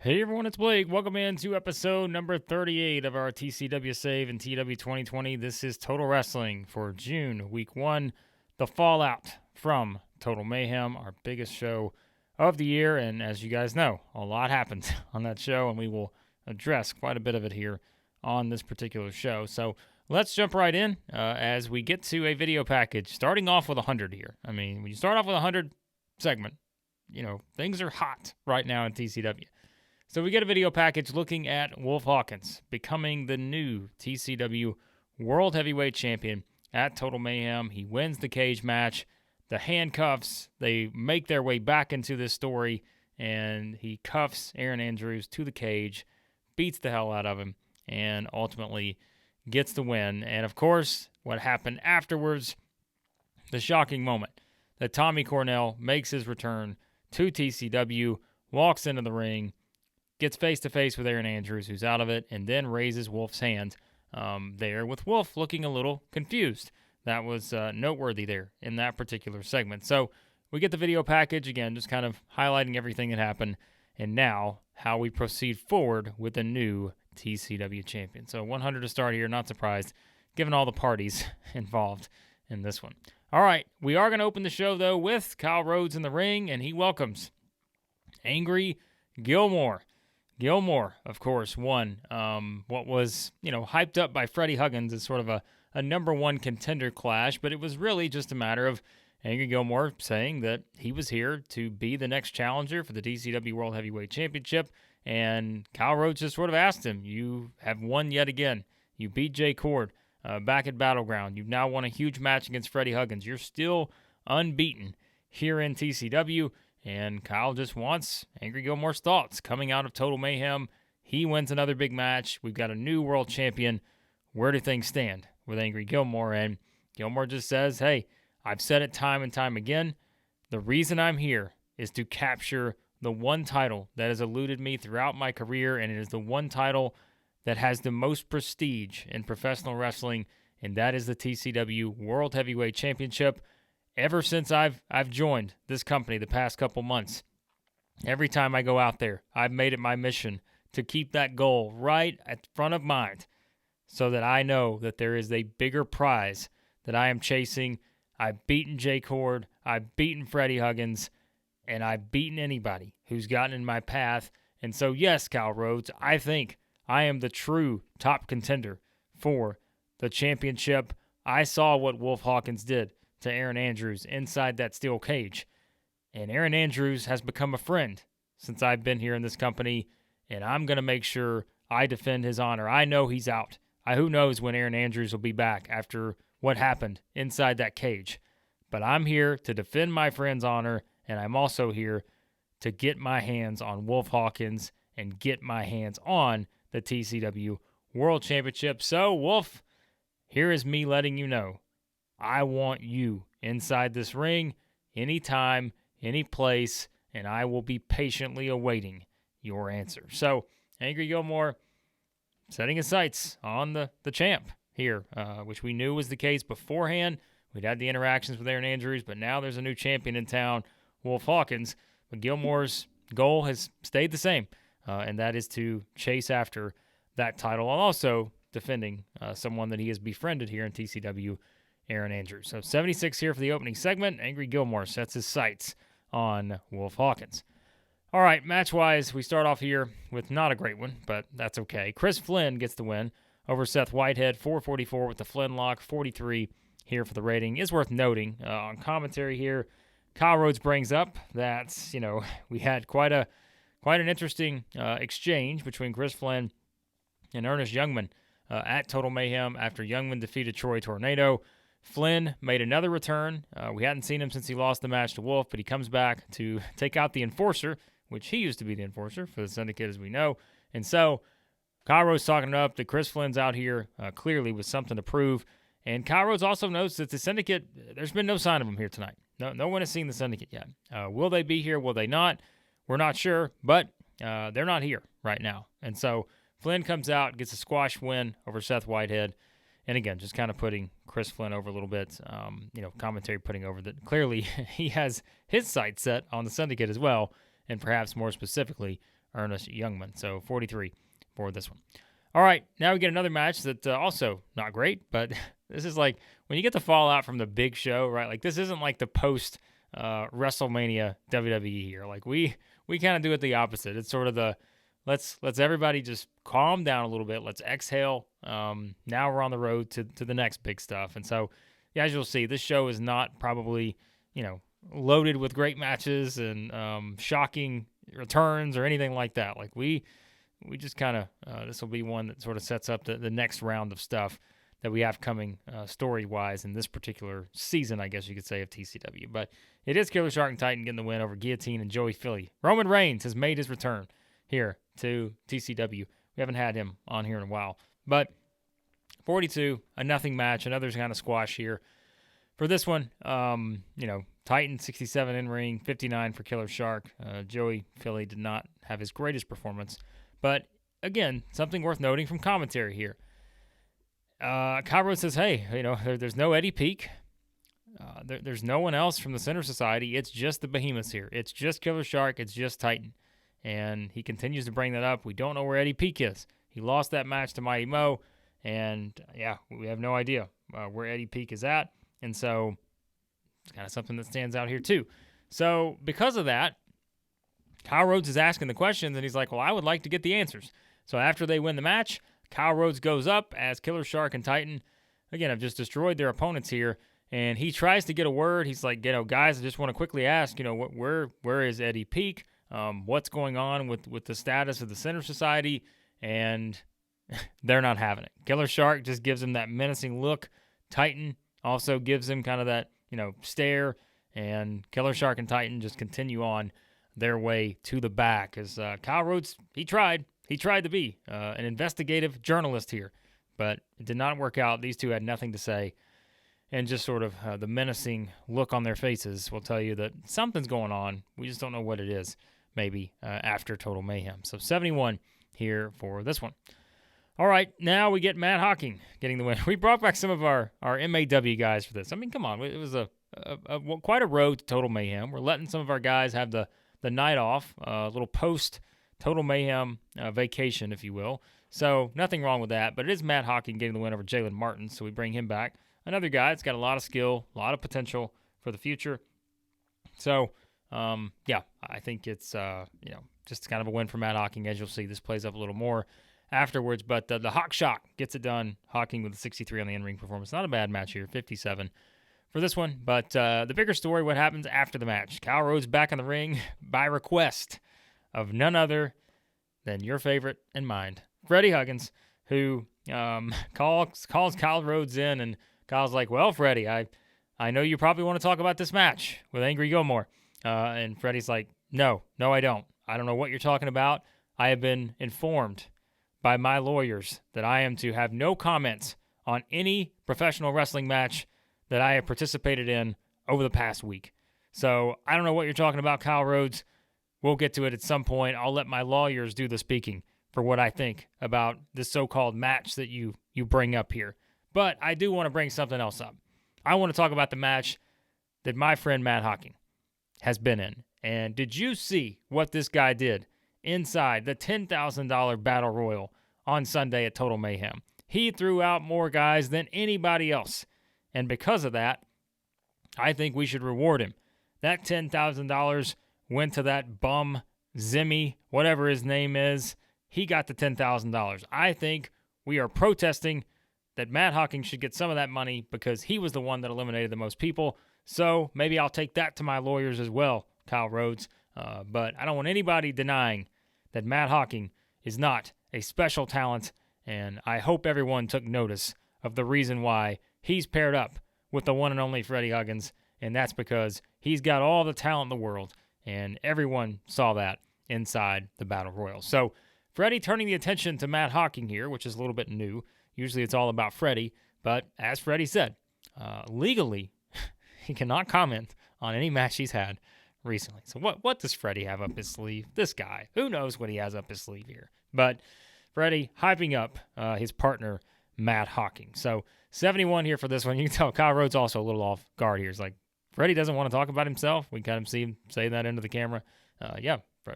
Hey everyone, it's Blake. Welcome in to episode number 38 of our TCW Save and TEW 2020. This is Total Wrestling for June, week 1, the fallout from Total Mayhem, our biggest show of the year. And as you guys know, a lot happened on that show, and we will address quite a bit of it here on this particular show. So let's jump right in as we get to a video package, starting off with 100 here. I mean, when you start off with a 100 segment, things are hot right now in TCW. So we get a video package looking at Wolf Hawkins becoming the new TCW World Heavyweight Champion at Total Mayhem. He wins the cage match. The handcuffs, they make their way back into this story, and he cuffs Aaron Andrews to the cage, beats the hell out of him, and ultimately gets the win. And of course, what happened afterwards, the shocking moment that Tommy Cornell makes his return to TCW, walks into the ring, gets face-to-face with Aaron Andrews, who's out of it, and then raises Wolf's hand there, with Wolf looking a little confused. That was noteworthy there in that particular segment. So we get the video package, again, just kind of highlighting everything that happened, and now how we proceed forward with the new TCW champion. So 100 to start here, not surprised, given all the parties involved in this one. All right, we are going to open the show, though, with Kyle Rhodes in the ring, and he welcomes Angry Gilmore. Gilmore, of course, won what was, hyped up by Freddy Huggins as sort of a number one contender clash, but it was really just a matter of Angry Gilmore saying that he was here to be the next challenger for the TCW World Heavyweight Championship, and Kyle Rhodes just sort of asked him, you have won yet again. You beat Jay Cord back at Battleground. You've now won a huge match against Freddy Huggins. You're still unbeaten here in TCW. And Kyle just wants Angry Gilmore's thoughts coming out of Total Mayhem. He wins another big match. We've got a new world champion. Where do things stand with Angry Gilmore? And Gilmore just says, hey, I've said it time and time again. The reason I'm here is to capture the one title that has eluded me throughout my career, and it is the one title that has the most prestige in professional wrestling, and that is the TCW World Heavyweight Championship. Ever since I've joined this company the past couple months, every time I go out there, I've made it my mission to keep that goal right at front of mind so that I know that there is a bigger prize that I am chasing. I've beaten Jay Cord, I've beaten Freddy Huggins, and I've beaten anybody who's gotten in my path. And so, yes, Kyle Rhodes, I think I am the true top contender for the championship. I saw what Wolf Hawkins did to Aaron Andrews inside that steel cage. And Aaron Andrews has become a friend since I've been here in this company, and I'm going to make sure I defend his honor. I know he's out. Who knows when Aaron Andrews will be back after what happened inside that cage. But I'm here to defend my friend's honor, and I'm also here to get my hands on Wolf Hawkins and get my hands on the TCW World Championship. So, Wolf, here is me letting you know, I want you inside this ring, anytime, any place, and I will be patiently awaiting your answer. So, Angry Gilmore setting his sights on the champ here, which we knew was the case beforehand. We'd had the interactions with Aaron Andrews, but now there's a new champion in town, Wolf Hawkins. But Gilmore's goal has stayed the same, and that is to chase after that title, while also defending someone that he has befriended here in TCW, Aaron Andrews. So 76 here for the opening segment. Angry Gilmore sets his sights on Wolf Hawkins. All right, match-wise, we start off here with not a great one, but that's okay. Chris Flynn gets the win over Seth Whitehead, 444 with the Flynn lock, 43 here for the rating. Is worth noting on commentary here, Kyle Rhodes brings up that, we had quite an interesting exchange between Chris Flynn and Ernest Youngman at Total Mayhem after Youngman defeated Troy Tornado. Flynn made another return. We hadn't seen him since he lost the match to Wolf, but he comes back to take out the Enforcer, which he used to be the Enforcer for the Syndicate, as we know. And so Kyle Rhodes talking it up that Chris Flynn's out here clearly with something to prove. And Kyle Rhodes also notes that the Syndicate, there's been no sign of him here tonight. No one has seen the Syndicate yet. Will they be here? Will they not? We're not sure, but they're not here right now. And so Flynn comes out, gets a squash win over Seth Whitehead. And again, just kind of putting Chris Flynn over a little bit, commentary putting over that clearly he has his sights set on the Syndicate as well, and perhaps more specifically, Ernest Youngman. So 43 for this one. All right, now we get another match that also not great, but this is like when you get the fallout from the big show, right? Like this isn't like the post WrestleMania WWE here. Like we kind of do it the opposite. It's sort of the let's everybody just calm down a little bit. Let's exhale. Now we're on the road to the next big stuff. And so, yeah, as you'll see, this show is not probably, loaded with great matches and shocking returns or anything like that. Like we just kind of, this will be one that sort of sets up the next round of stuff that we have coming story-wise in this particular season, I guess you could say, of TCW. But it is Killer Shark and Titan getting the win over Guillotine and Joey Philly. Roman Reigns has made his return here to TCW. We haven't had him on here in a while. But 42, a nothing match, another kind of squash here. For this one, Titan 67 in ring, 59 for Killer Shark. Joey Philly did not have his greatest performance. But again, something worth noting from commentary here. Kyle Rhodes says, hey, there's no Eddie Peak. There's no one else from the Center Society. It's just the behemoths here. It's just Killer Shark. It's just Titan. And he continues to bring that up. We don't know where Eddie Peak is. He lost that match to Mighty Mo. And, we have no idea where Eddie Peak is at. And so it's kind of something that stands out here too. So because of that, Kyle Rhodes is asking the questions, and he's like, well, I would like to get the answers. So after they win the match, Kyle Rhodes goes up as Killer Shark and Titan, again, have just destroyed their opponents here, and he tries to get a word. He's like, guys, I just want to quickly ask, where is Eddie Peak? What's going on with the status of the Center Society? And they're not having it. Killer Shark just gives him that menacing look. Titan also gives him kind of that, stare, and Killer Shark and Titan just continue on their way to the back as Kyle Rhodes, he tried to be an investigative journalist here, but it did not work out. These two had nothing to say, and just sort of the menacing look on their faces will tell you that something's going on. We just don't know what it is, maybe after Total Mayhem. So 71 here for this one. All right, now we get Matt Hocking getting the win. We brought back some of our MAW guys for this. I mean, come on. It was quite a road to Total Mayhem. We're letting some of our guys have the night off, a little post-Total Mayhem vacation, if you will. So nothing wrong with that, but it is Matt Hocking getting the win over Jalen Martin, so we bring him back. Another guy that's got a lot of skill, a lot of potential for the future. So, I think it's, just kind of a win for Matt Hocking. As you'll see, this plays up a little more afterwards, but the Hawk Shock gets it done. Hocking with a 63 on the in-ring performance. Not a bad match here, 57 for this one. But the bigger story, what happens after the match. Kyle Rhodes back in the ring by request of none other than your favorite and mine, Freddy Huggins, who calls Kyle Rhodes in, and Kyle's like, well, Freddy, I know you probably want to talk about this match with Angry Gilmore. And Freddy's like, no, I don't. I don't know what you're talking about. I have been informed by my lawyers that I am to have no comments on any professional wrestling match that I have participated in over the past week. So I don't know what you're talking about, Kyle Rhodes. We'll get to it at some point. I'll let my lawyers do the speaking for what I think about this so-called match that you bring up here. But I do want to bring something else up. I want to talk about the match that my friend Matt Hocking has been in. And did you see what this guy did inside the $10,000 Battle Royal on Sunday at Total Mayhem? He threw out more guys than anybody else. And because of that, I think we should reward him. That $10,000 went to that bum, Zimmy, whatever his name is. He got the $10,000. I think we are protesting that Matt Hocking should get some of that money because he was the one that eliminated the most people. So maybe I'll take that to my lawyers as well, Kyle Rhodes. But I don't want anybody denying that Matt Hocking is not a special talent, and I hope everyone took notice of the reason why he's paired up with the one and only Freddy Huggins, and that's because he's got all the talent in the world, and everyone saw that inside the Battle Royal. So Freddy turning the attention to Matt Hocking here, which is a little bit new. Usually it's all about Freddy, but as Freddy said, legally, he cannot comment on any match he's had recently. So what does Freddy have up his sleeve? This guy, who knows what he has up his sleeve here? But Freddy hyping up his partner, Matt Hocking. So 71 here for this one. You can tell Kyle Rhodes also a little off guard here. He's like, Freddy doesn't want to talk about himself. We kind of see him say that into the camera.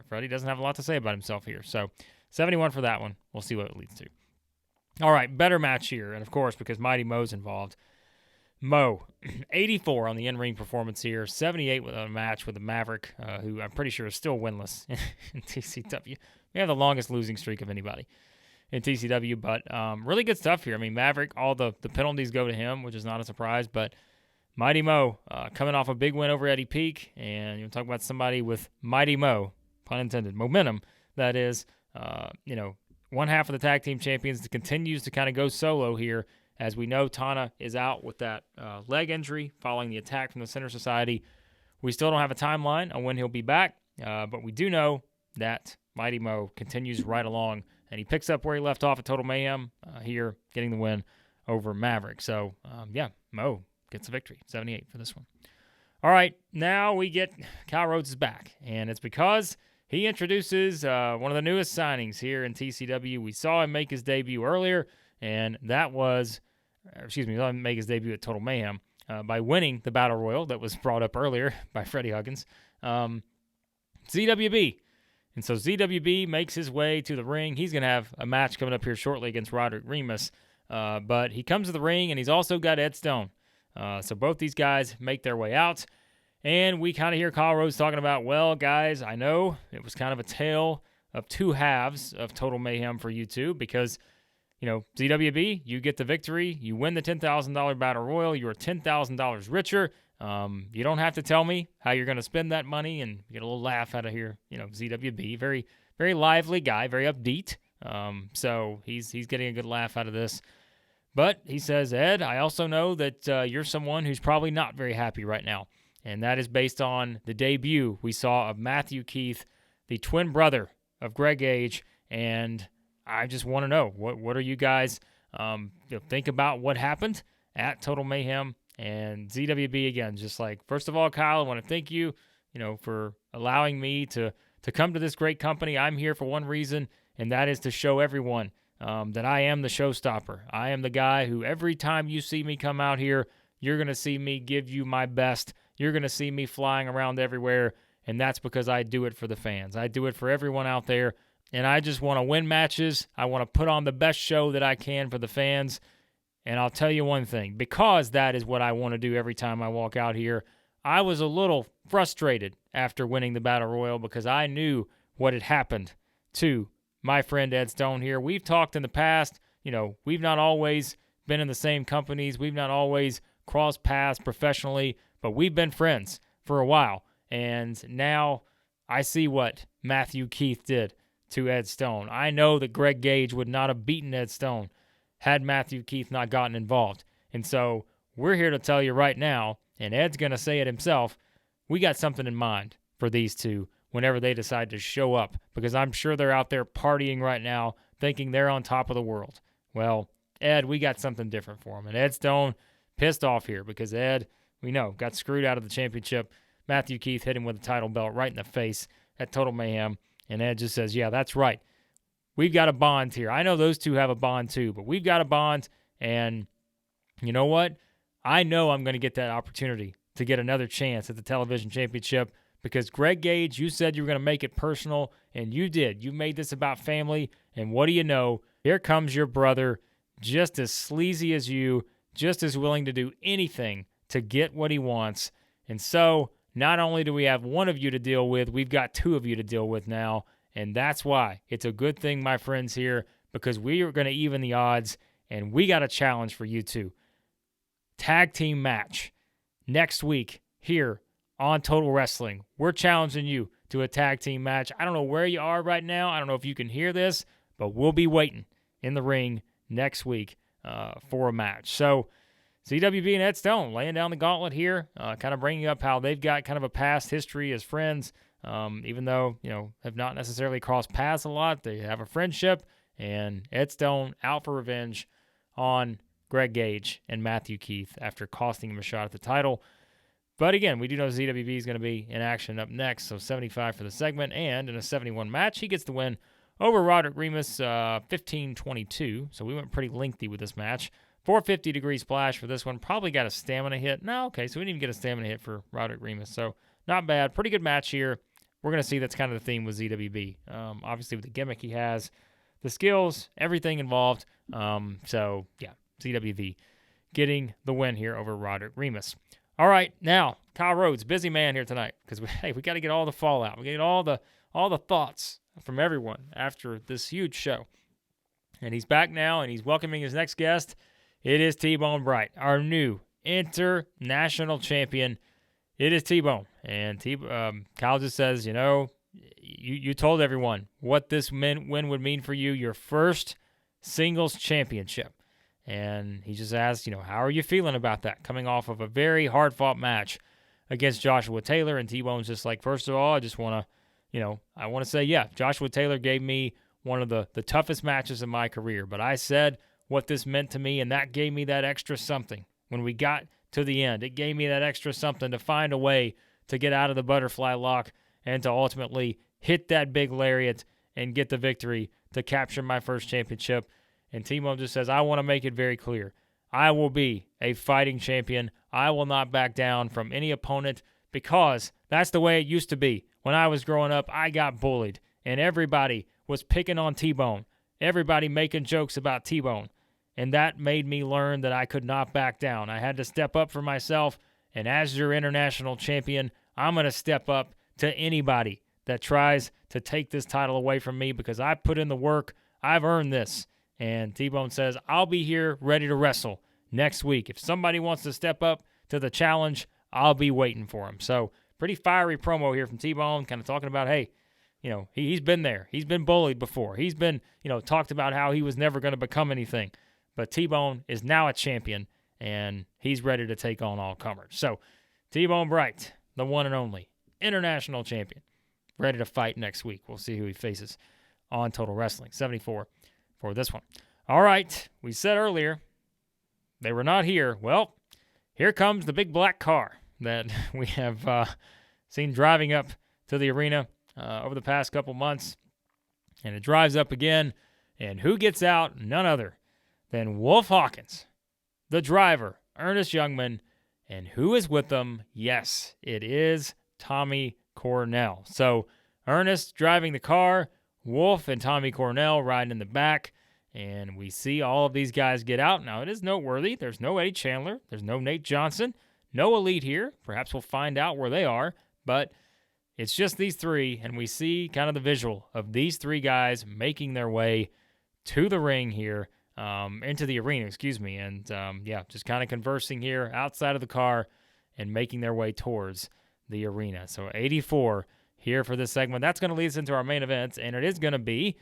Freddy doesn't have a lot to say about himself here. So 71 for that one. We'll see what it leads to. All right, better match here. And, of course, because Mighty Mo's involved, Mo, 84 on the in-ring performance here, 78 with a match with the Maverick, who I'm pretty sure is still winless in TCW. We have the longest losing streak of anybody in TCW, but really good stuff here. I mean, Maverick, all the penalties go to him, which is not a surprise, but Mighty Mo coming off a big win over Eddie Peak, and you'll talk about somebody with Mighty Mo, pun intended, momentum, that is, one half of the tag team champions that continues to kind of go solo here. As we know, Tana is out with that leg injury following the attack from the Center Society. We still don't have a timeline on when he'll be back, but we do know that Mighty Mo continues right along, and he picks up where he left off at Total Mayhem here, getting the win over Maverick. So, Mo gets a victory, 78 for this one. All right, now we get Kyle Rhodes is back, and it's because he introduces one of the newest signings here in TCW. We saw him make his debut earlier, and that was, we saw him make his debut at Total Mayhem by winning the Battle Royal that was brought up earlier by Freddy Huggins. ZWB. And so ZWB makes his way to the ring. He's going to have a match coming up here shortly against Roderick Remus. But he comes to the ring, and he's also got Ed Stone. So both these guys make their way out. And we kind of hear Kyle Rhodes talking about, well, guys, I know it was kind of a tale of two halves of Total Mayhem for you two because, ZWB, you get the victory. You win the $10,000 Battle Royal. You're $10,000 richer. You don't have to tell me how you're going to spend that money, and you get a little laugh out of here. ZWB, very, very lively guy, very upbeat. So he's getting a good laugh out of this. But he says, Ed, I also know that you're someone who's probably not very happy right now. And that is based on the debut we saw of Matthew Keith, the twin brother of Greg Gage. And I just want to know, what are you guys think about what happened at Total Mayhem? And ZWB, again, just like, first of all, Kyle, I want to thank you, for allowing me to come to this great company. I'm here for one reason, and that is to show everyone that I am the showstopper. I am the guy who every time you see me come out here, you're going to see me give you my best. You're going to see me flying around everywhere, and that's because I do it for the fans. I do it for everyone out there, and I just want to win matches. I want to put on the best show that I can for the fans, and I'll tell you one thing. Because that is what I want to do every time I walk out here, I was a little frustrated after winning the Battle Royal because I knew what had happened to my friend Ed Stone here. We've talked in the past, we've not always been in the same companies. We've not always crossed paths professionally, but we've been friends for a while. And now I see what Matthew Keith did to Ed Stone. I know that Greg Gage would not have beaten Ed Stone had Matthew Keith not gotten involved. And so we're here to tell you right now, and Ed's going to say it himself, we got something in mind for these two whenever they decide to show up, because I'm sure they're out there partying right now thinking they're on top of the world. Well, Ed, we got something different for him. And Ed Stone pissed off here because Ed, we know, got screwed out of the championship. Matthew Keith hit him with a title belt right in the face at Total Mayhem. And Ed just says, yeah, that's right. We've got a bond here. I know those two have a bond too, but we've got a bond. And you know what? I know I'm going to get that opportunity to get another chance at the television championship because Greg Gage, you said you were going to make it personal, and you did. You made this about family, and what do you know? Here comes your brother, just as sleazy as you, just as willing to do anything to get what he wants. And so not only do we have one of you to deal with, we've got two of you to deal with now. And that's why it's a good thing, my friends here, because we are going to even the odds, and we got a challenge for you two. Tag team match next week here on Total Wrestling. We're challenging you to a tag team match. I don't know where you are right now. I don't know if you can hear this, but we'll be waiting in the ring next week for a match. So ZWB and Ed Stone laying down the gauntlet here, kind of bringing up how they've got kind of a past history as friends, even though, have not necessarily crossed paths a lot. They have a friendship, and Ed Stone out for revenge on Greg Gage and Matthew Keith after costing him a shot at the title. But again, we do know ZWB is going to be in action up next, so 75 for the segment, and in a 71 match, he gets the win over Roderick Remus, 15-22, so we went pretty lengthy with this match. 450-degree splash for this one, probably got a stamina hit. No, okay, so we didn't even get a stamina hit for Roderick Remus, so not bad. Pretty good match here. we're going to see that's kind of the theme with ZWB. Obviously, with the gimmick he has, the skills, everything involved. So, yeah, ZWB getting the win here over Roderick Remus. All right, now, Kyle Rhodes, busy man here tonight because, we got to get all the fallout. We got to get all the thoughts from everyone after this huge show. And he's back now, and he's welcoming his next guest. It is T-Bone Bright, our new international champion. It is T-Bone. And Kyle just says, you told everyone what this win would mean for you, your first singles championship. And he just asked, how are you feeling about that? Coming off of a very hard-fought match against Joshua Taylor. And T-Bone's just like, first of all, I just want to, I want to say, yeah, Joshua Taylor gave me one of the toughest matches in my career. But I said what this meant to me, and that gave me that extra something. When we got to the end, it gave me that extra something to find a way to get out of the butterfly lock and to ultimately hit that big lariat and get the victory to capture my first championship. And T-Bone just says, I want to make it very clear. I will be a fighting champion. I will not back down from any opponent because that's the way it used to be. When I was growing up, I got bullied, and everybody was picking on T-Bone. Everybody making jokes about T-Bone. And that made me learn that I could not back down. I had to step up for myself, and as your international champion, I'm going to step up to anybody that tries to take this title away from me because I put in the work. I've earned this. And T-Bone says, I'll be here ready to wrestle next week. If somebody wants to step up to the challenge, I'll be waiting for him. So pretty fiery promo here from T-Bone, kind of talking about, hey, he's been there. He's been bullied before. He's been, talked about how he was never going to become anything. But T-Bone is now a champion, and he's ready to take on all comers. So T-Bone Bright, the one and only international champion, ready to fight next week. We'll see who he faces on Total Wrestling 74 for this one. All right, we said earlier they were not here. Well, here comes the big black car that we have seen driving up to the arena over the past couple months. And it drives up again, and who gets out? None other than Wolf Hawkins, the driver, Ernest Youngman, and who is with them? Yes, it is Tommy Cornell. So Ernest driving the car, Wolf and Tommy Cornell riding in the back, and we see all of these guys get out. Now, it is noteworthy. There's no Eddie Chandler. There's no Nate Johnson. No Elite here. Perhaps we'll find out where they are, but it's just these three, and we see kind of the visual of these three guys making their way to the ring here, into the arena, and just kind of conversing here outside of the car and making their way towards the arena. So 84 here for this segment. That's going to lead us into our main event, and it is going to be,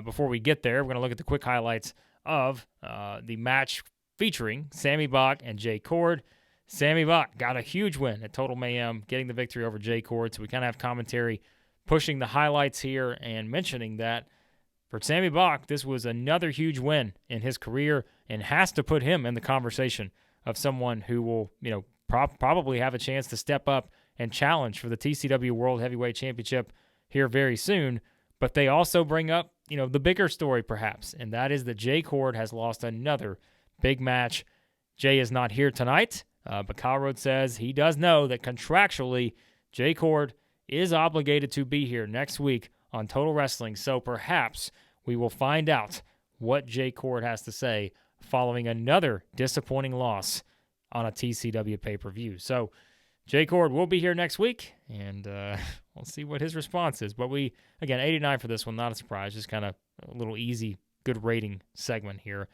before we get there, we're going to look at the quick highlights of the match featuring Sammy Bach and Jay Cord. Sammy Bach got a huge win at Total Mayhem, getting the victory over Jay Cord. So we kind of have commentary pushing the highlights here and mentioning that for Sammy Bach, this was another huge win in his career and has to put him in the conversation of someone who will, probably have a chance to step up and challenge for the TCW World Heavyweight Championship here very soon. But they also bring up, the bigger story perhaps, and that is that Jay Cord has lost another big match. Jay is not here tonight, but Kyle Rhodes says he does know that contractually Jay Cord is obligated to be here next week on Total Wrestling. So perhaps we will find out what Jay Cord has to say following another disappointing loss on a TCW pay-per-view. So Jay Cord will be here next week, and we'll see what his response is. But 89 for this one, not a surprise, just kind of a little easy, good rating segment here.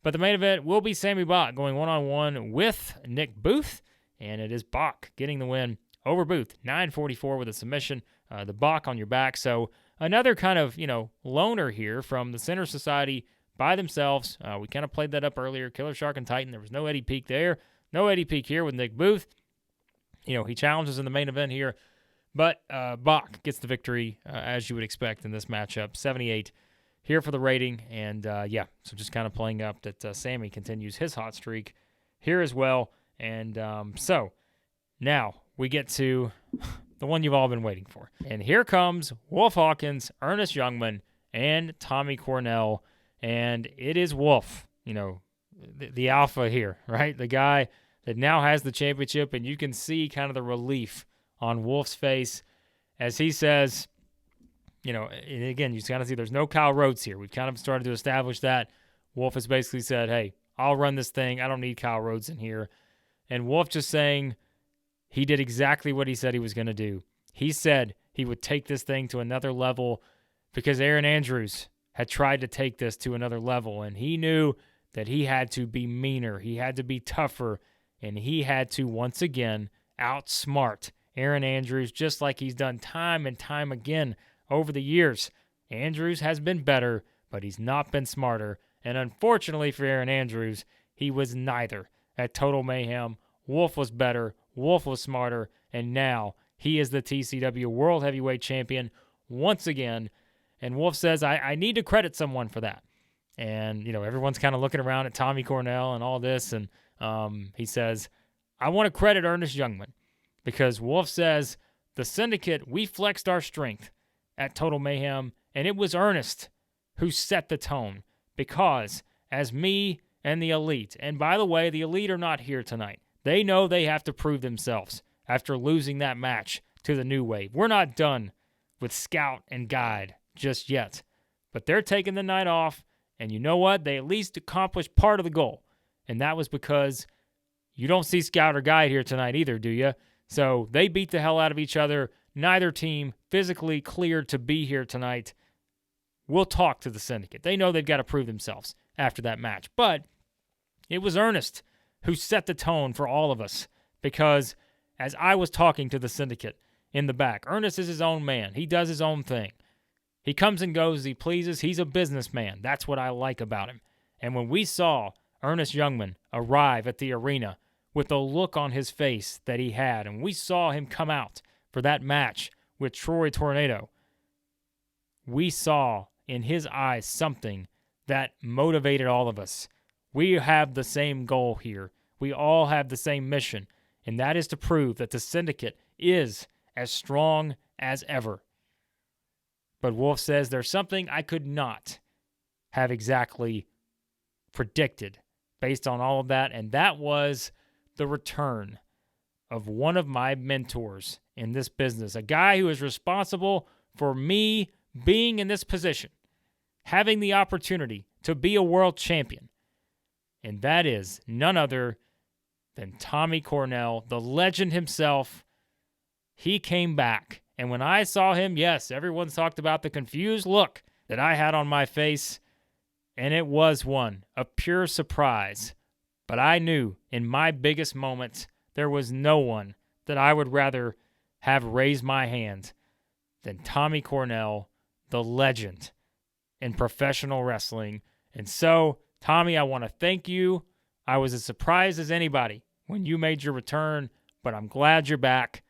But the main event will be Sammy Bach going one-on-one with Nick Booth, and it is Bach getting the win over Booth, 9:44 with a submission, the Bach on your back. So another kind of, loner here from the Center Society by themselves. We kind of played that up earlier, Killer Shark and Titan. There was no Eddie Peak there. No Eddie Peak here with Nick Booth. He challenges in the main event here, but Bach gets the victory, as you would expect in this matchup, 78 here for the rating. And, so just kind of playing up that Sammy continues his hot streak here as well. And so now we get to the one you've all been waiting for. And here comes Wolf Hawkins, Ernest Youngman, and Tommy Cornell. And it is Wolf, the alpha here, right? The guy that now has the championship, and you can see kind of the relief on Wolf's face as he says, and again, you kind of see there's no Kyle Rhodes here. We've kind of started to establish that. Wolf has basically said, hey, I'll run this thing. I don't need Kyle Rhodes in here. And Wolf just saying he did exactly what he said he was going to do. He said he would take this thing to another level because Aaron Andrews had tried to take this to another level, and he knew that he had to be meaner, he had to be tougher, and he had to, once again, outsmart Aaron Andrews, just like he's done time and time again over the years. Andrews has been better, but he's not been smarter, and unfortunately for Aaron Andrews, he was neither. At Total Mayhem, Wolf was better, Wolf was smarter, and now he is the TCW World Heavyweight Champion once again. And Wolf says, I need to credit someone for that. And, everyone's kind of looking around at Tommy Cornell and all this. And he says, I want to credit Ernest Youngman because Wolf says, the Syndicate, we flexed our strength at Total Mayhem. And it was Ernest who set the tone because as me and the Elite, and by the way, the Elite are not here tonight. They know they have to prove themselves after losing that match to the New Wave. We're not done with Scout and Guide just yet. But they're taking the night off, and you know what? They at least accomplished part of the goal. And that was because you don't see Scout or Guide here tonight either, do you? So they beat the hell out of each other. Neither team physically cleared to be here tonight. We'll talk to the Syndicate. They know they've got to prove themselves after that match. But it was Ernest who set the tone for all of us because as I was talking to the Syndicate in the back, Ernest is his own man. He does his own thing. He comes and goes as he pleases. He's a businessman. That's what I like about him. And when we saw Ernest Youngman arrive at the arena with the look on his face that he had, and we saw him come out for that match with Troy Tornado, we saw in his eyes something that motivated all of us. We have the same goal here. We all have the same mission, and that is to prove that the Syndicate is as strong as ever. But Wolf says there's something I could not have exactly predicted based on all of that, and that was the return of one of my mentors in this business, a guy who is responsible for me being in this position, having the opportunity to be a world champion, and that is none other than Tommy Cornell, the legend himself. He came back, and when I saw him, yes, everyone talked about the confused look that I had on my face, and it was one, a pure surprise. But I knew in my biggest moments, there was no one that I would rather have raise my hand than Tommy Cornell, the legend in professional wrestling. And so, Tommy, I want to thank you. I was as surprised as anybody when you made your return, but I'm glad you're back,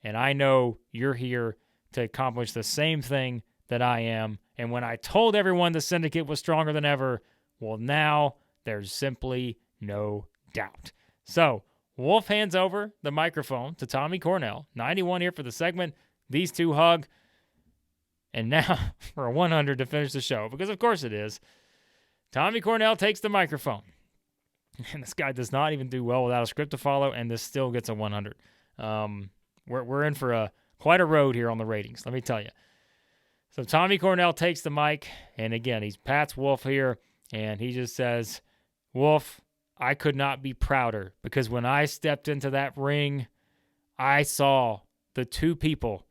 and I know you're here to accomplish the same thing that I am. And when I told everyone the Syndicate was stronger than ever, well, now there's simply no doubt. So, Wolf hands over the microphone to Tommy Cornell. 91 here for the segment. These two hug. And now for a 100 to finish the show, because of course it is. Tommy Cornell takes the microphone. And this guy does not even do well without a script to follow, and this still gets a 100. We're in for quite a road here on the ratings, let me tell you. So Tommy Cornell takes the mic, and again, he pats Wolf here, and he just says, Wolf, I could not be prouder, because when I stepped into that ring, I saw the two people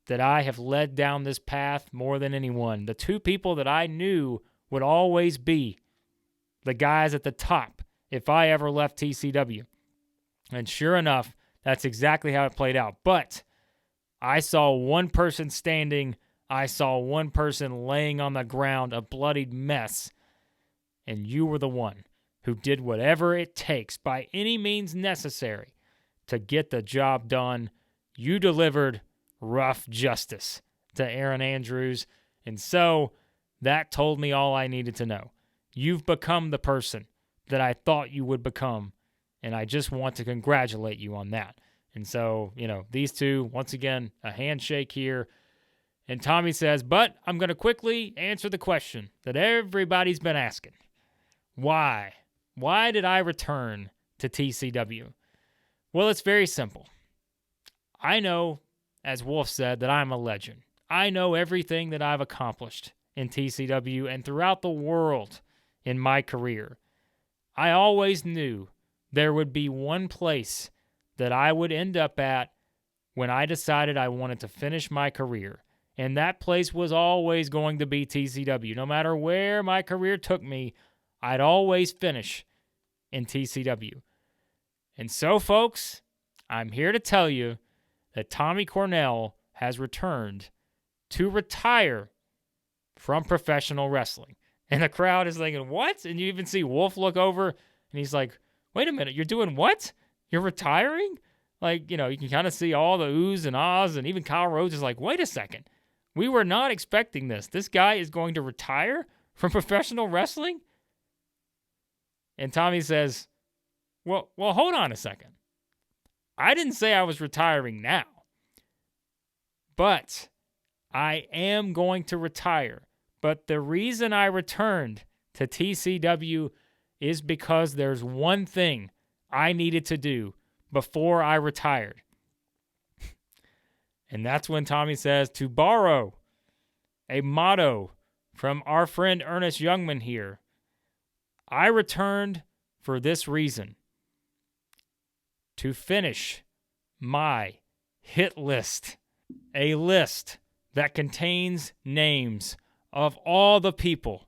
that I have led down this path more than anyone, the two people that I knew would always be the guys at the top if I ever left TCW. And sure enough, that's exactly how it played out. But I saw one person standing. I saw one person laying on the ground, a bloodied mess. And you were the one who did whatever it takes by any means necessary to get the job done. You delivered rough justice to Aaron Andrews. And so that told me all I needed to know. You've become the person that I thought you would become, and I just want to congratulate you on that. And so, these two, once again, a handshake here. And Tommy says, but I'm going to quickly answer the question that everybody's been asking. Why? Why did I return to TCW? Well, it's very simple. I know as Wolf said, that I'm a legend. I know everything that I've accomplished in TCW and throughout the world in my career. I always knew there would be one place that I would end up at when I decided I wanted to finish my career. And that place was always going to be TCW. No matter where my career took me, I'd always finish in TCW. And so, folks, I'm here to tell you that Tommy Cornell has returned to retire from professional wrestling. And the crowd is thinking, what? And you even see Wolf look over, and he's like, wait a minute, you're doing what? You're retiring? Like, you can kind of see all the oohs and ahs, and even Kyle Rhodes is like, wait a second. We were not expecting this. This guy is going to retire from professional wrestling? And Tommy says, well, hold on a second. I didn't say I was retiring now, but I am going to retire. But the reason I returned to TCW is because there's one thing I needed to do before I retired. And that's when Tommy says, to borrow a motto from our friend Ernest Youngman here, I returned for this reason: to finish my hit list, a list that contains names of all the people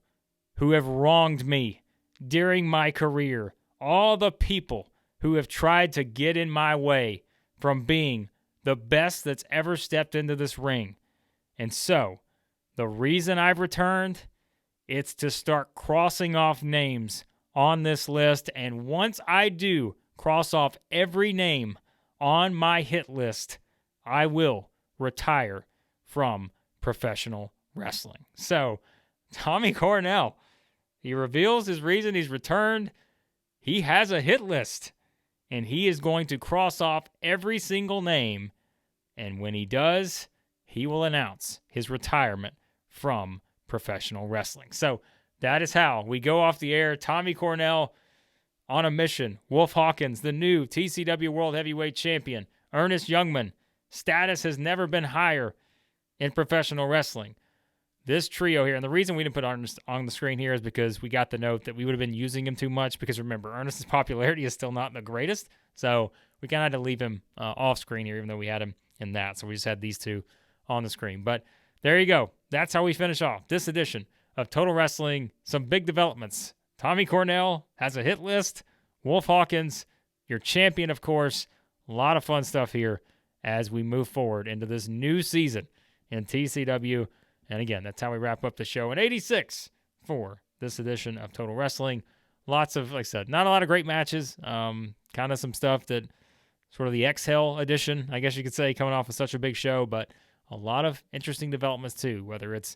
who have wronged me during my career, all the people who have tried to get in my way from being the best that's ever stepped into this ring. And so, the reason I've returned, it's to start crossing off names on this list. And once I do cross off every name on my hit list, I will retire from professional wrestling. So, Tommy Cornell, he reveals his reason he's returned. He has a hit list, and he is going to cross off every single name. And when he does, he will announce his retirement from professional wrestling. So that is how we go off the air. Tommy Cornell on a mission. Wolf Hawkins, the new TCW World Heavyweight Champion. Ernest Youngman, status has never been higher in professional wrestling. This trio here, and the reason we didn't put Ernest on the screen here is because we got the note that we would have been using him too much, because remember, Ernest's popularity is still not the greatest, so we kind of had to leave him off screen here, even though we had him in that, so we just had these two on the screen. But there you go. That's how we finish off this edition of Total Wrestling. Some big developments. Tommy Cornell has a hit list. Wolf Hawkins, your champion, of course. A lot of fun stuff here as we move forward into this new season in TCW. And again, that's how we wrap up the show in 86 for this edition of Total Wrestling. Lots of, like I said, not a lot of great matches. Kind of some stuff that sort of the exhale edition, I guess you could say, coming off of such a big show, but a lot of interesting developments too, whether it's,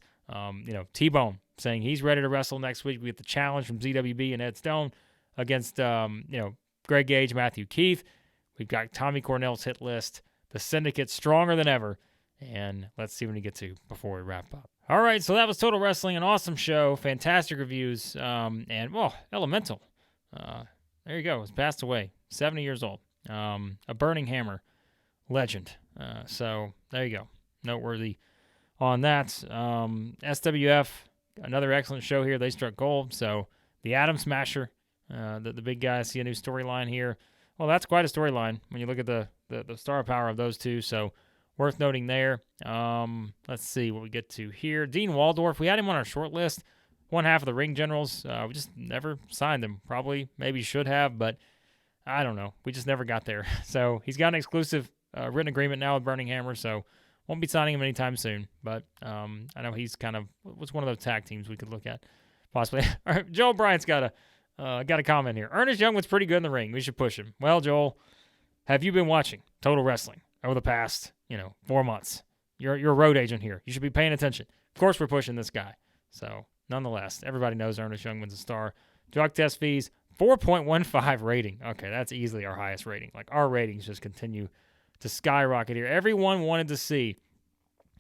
T-Bone saying he's ready to wrestle next week. We get the challenge from ZWB and Ed Stone against, Greg Gage, Matthew Keith. We've got Tommy Cornell's hit list. The Syndicate stronger than ever. And let's see when we get to before we wrap up. All right, so that was Total Wrestling, an awesome show, fantastic reviews, Elemental. There you go, was passed away, 70 years old. A Burning Hammer legend. So there you go, noteworthy on that. SWF, another excellent show here. They struck gold. So the Atom Smasher, the big guy, see a new storyline here. Well, that's quite a storyline when you look at the star power of those two. So worth noting there. Let's see what we get to here. Dean Waldorf, we had him on our short list. One half of the Ring Generals. We just never signed him. Probably, maybe should have, but I don't know. We just never got there. So he's got an exclusive written agreement now with Burning Hammer, so won't be signing him anytime soon. But I know he's kind of what's one of those tag teams we could look at possibly. All right, Joel Bryant's got a comment here. Ernest Youngman's pretty good in the ring. We should push him. Well, Joel, have you been watching Total Wrestling over the past 4 months? You're a road agent here. You should be paying attention. Of course, we're pushing this guy. So nonetheless, everybody knows Ernest Youngman's a star. Drug test fees, 4.15 rating. Okay, that's easily our highest rating. Like, our ratings just continue to skyrocket here. Everyone wanted to see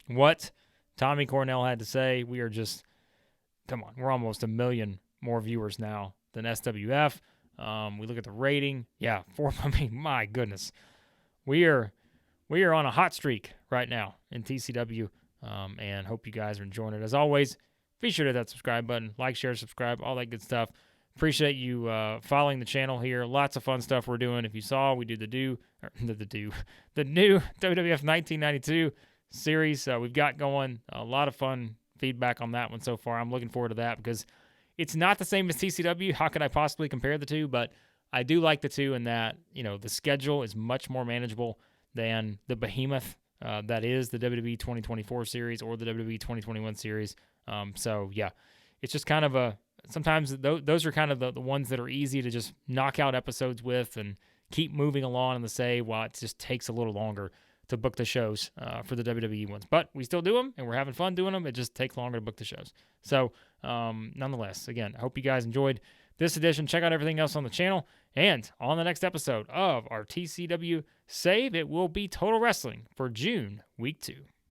what Tommy Cornell had to say. We are just, come on, we're almost 1 million more viewers now than We look at the rating. Yeah, my goodness. We're we are on a hot streak right now in TCW, and hope you guys are enjoying it. As always, be sure to hit that subscribe button, like, share, subscribe, all that good stuff. Appreciate you following the channel here. Lots of fun stuff we're doing. If you saw, we do the new WWF 1992 series we've got going. A lot of fun feedback on that one so far. I'm looking forward to that because it's not the same as TCW. How could I possibly compare the two? But I do like the two in that, the schedule is much more manageable than the behemoth that is the WWE 2024 series or the WWE 2021 series. So, yeah, it's just kind of sometimes those are kind of the ones that are easy to just knock out episodes with and keep moving along in the save while it just takes a little longer to book the shows for the WWE ones. But we still do them, and we're having fun doing them. It just takes longer to book the shows. So, nonetheless, again, I hope you guys enjoyed this edition. Check out everything else on the channel. And on the next episode of our TCW Save, it will be Total Wrestling for June, Week 2.